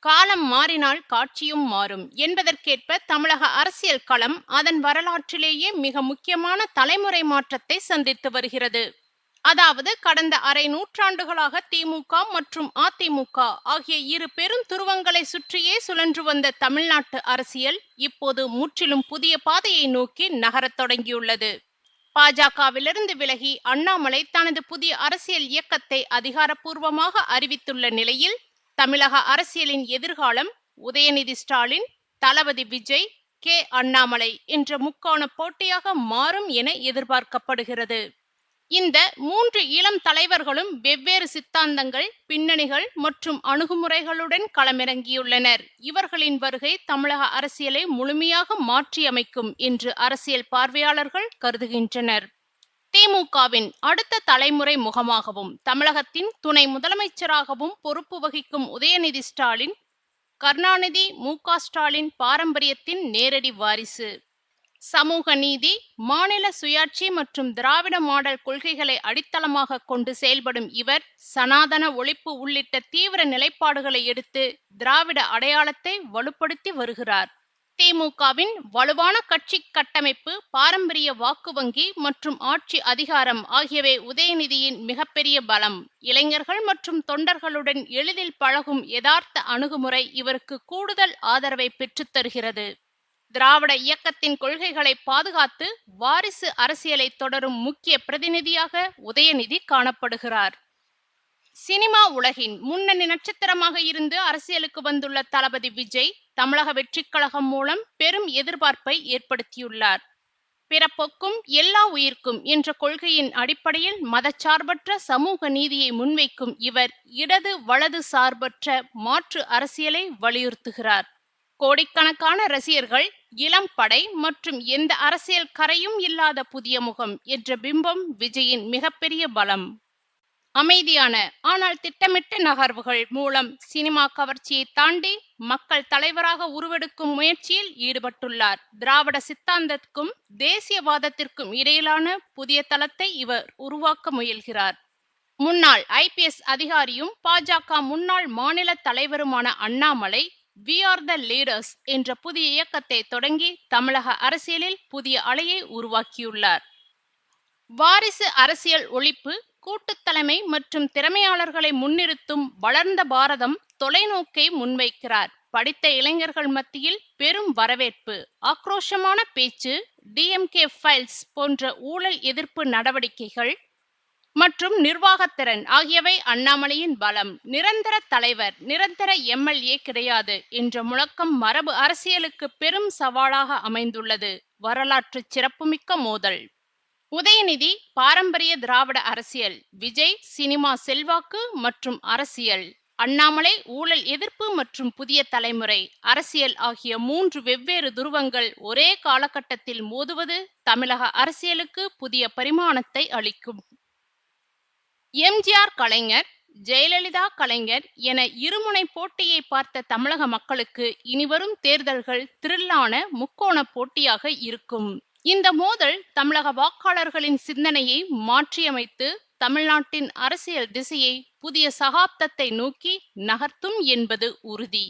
காலம் மாறினால் காட்சியும் மாறும் என்பதற்கேற்ப தமிழக அரசியல் களம் அதன் வரலாற்றிலேயே மிக முக்கியமான தலைமுறை மாற்றத்தை சந்தித்து வருகிறது. அதாவது கடந்த அரை நூற்றாண்டுகளாக திமுக மற்றும் அதிமுக ஆகிய இரு பெரும் துருவங்களை சுற்றியே சுழன்று வந்த தமிழ்நாட்டு அரசியல் இப்போது முற்றிலும் புதிய பாதையை நோக்கி நகரத் தொடங்கியுள்ளது. பாஜகவிலிருந்து விலகி அண்ணாமலை தனது புதிய அரசியல் இயக்கத்தை அதிகாரப்பூர்வமாக அறிவித்துள்ள நிலையில் தமிழக அரசியலின் எதிர்காலம் உதயநிதி ஸ்டாலின், தளபதி விஜய், கே அண்ணாமலை என்ற முக்கோண போட்டியாக மாறும் என எதிர்பார்க்கப்படுகிறது. இந்த மூன்று இளம் தலைவர்களும் வெவ்வேறு சித்தாந்தங்கள், பின்னணிகள் மற்றும் அணுகுமுறைகளுடன் களமிறங்கியுள்ளனர். இவர்களின் வருகை தமிழக அரசியலை முழுமையாக மாற்றியமைக்கும் என்று அரசியல் பார்வையாளர்கள் கருதுகின்றனர். திமுகவின் அடுத்த தலைமுறை முகமாகவும் தமிழகத்தின் துணை முதலமைச்சராகவும் பொறுப்பு வகிக்கும் உதயநிதி ஸ்டாலின் கருணாநிதி, மு.க. ஸ்டாலின் பாரம்பரியத்தின் நேரடி வாரிசு. சமூக நீதி, மாநில சுயாட்சி மற்றும் திராவிட மாடல் கொள்கைகளை அடித்தளமாக கொண்டு செயல்படும் இவர் சனாதன ஒழிப்பு உள்ளிட்ட தீவிர நிலைப்பாடுகளை எடுத்து திராவிட அடையாளத்தை வலுப்படுத்தி வருகிறார். திமுகவின் வலுவான கட்சி கட்டமைப்பு, பாரம்பரிய வாக்கு வங்கி மற்றும் ஆட்சி அதிகாரம் ஆகியவை உதயநிதியின் மிகப்பெரிய பலம். இளைஞர்கள் மற்றும் தொண்டர்களுடன் எளிதில் பழகும் யதார்த்த அணுகுமுறை இவருக்கு கூடுதல் ஆதரவை பெற்றுத் தருகிறது. திராவிட இயக்கத்தின் கொள்கைகளை பாதுகாத்து வாரிசு அரசியலை தொடரும் முக்கிய பிரதிநிதியாக உதயநிதி காணப்படுகிறார். சினிமா உலகின் முன்னணி நட்சத்திரமாக இருந்து அரசியலுக்கு வந்துள்ள தளபதி விஜய் தமிழக வெற்றிக் கழகம் மூலம் பெரும் எதிர்பார்ப்பை ஏற்படுத்தியுள்ளார். பிறப்பொக்கும் எல்லா உயிர்க்கும் என்ற கொள்கையின் அடிப்படையில் மதச்சார்பற்ற சமூக நீதியை முன்வைக்கும் இவர் இடது வலது சார்பற்ற மாற்று அரசியலை வலியுறுத்துகிறார். கோடிக்கணக்கான ரசிகர்கள், இளம் படை மற்றும் எந்த அரசியல் கரையும் இல்லாத புதிய முகம் என்ற பிம்பம் விஜயின் மிகப்பெரிய பலம். அமைதியான ஆனால் திட்டமிட்ட நகர்வுகள் மூலம் சினிமா கவர்ச்சியை தாண்டி மக்கள் தலைவராக உருவெடுக்கும் முயற்சியில் ஈடுபட்டுள்ளார். திராவிட சித்தாந்தத்திற்கும் தேசியவாதத்திற்கும் இடையிலான புதிய தளத்தை இவர் உருவாக்க முயல்கிறார். முன்னாள் IPS அதிகாரியும் பாஜக முன்னாள் மாநில தலைவருமான Annamalai we are the leaders என்ற புதிய இயக்கத்தை தொடங்கி தமிழக அரசியலில் புதிய அலையை உருவாக்கியுள்ளார். வாரிசு அரசியல் ஒழிப்பு, கூட்டுத்தலைமை மற்றும் திறமையாளர்களை முன்னிறுத்தும் வளர்ந்த பாரதம் தொலைநோக்கை முன்வைக்கிறார். படித்த இளைஞர்கள் மத்தியில் பெரும் வரவேற்பு, ஆக்ரோஷமான பேச்சு, DMK ஃபைல்ஸ் போன்ற ஊழல் எதிர்ப்பு நடவடிக்கைகள் மற்றும் நிர்வாகத்திறன் ஆகியவை அண்ணாமலையின் பலம். நிரந்தர தலைவர், நிரந்தர MLA கிடையாது என்ற முழக்கம் மரபு அரசியலுக்கு பெரும் சவாலாக அமைந்துள்ளது. வரலாற்று சிறப்புமிக்க மோதல். உதயநிதி பாரம்பரிய திராவிட அரசியல், விஜய் சினிமா செல்வாக்கு மற்றும் அரசியல், அண்ணாமலை ஊழல் எதிர்ப்பு மற்றும் புதிய தலைமுறை அரசியல் ஆகிய மூன்று வெவ்வேறு துருவங்கள் ஒரே காலகட்டத்தில் மோதுவது தமிழக அரசியலுக்கு புதிய பரிமாணத்தை அளிக்கும். MGR கலைஞர், ஜெயலலிதா கலைஞர் என இருமுனை போட்டியை பார்த்த தமிழக மக்களுக்கு இனிவரும் தேர்தல்கள் த்ரில்லான முக்கோண போட்டியாக இருக்கும். இந்த மோதல் தமிழக வாக்காளர்களின் சிந்தனையை மாற்றியமைத்து தமிழ்நாட்டின் அரசியல் திசையை புதிய சகாப்தத்தை நோக்கி நகர்த்தும் என்பது உறுதி.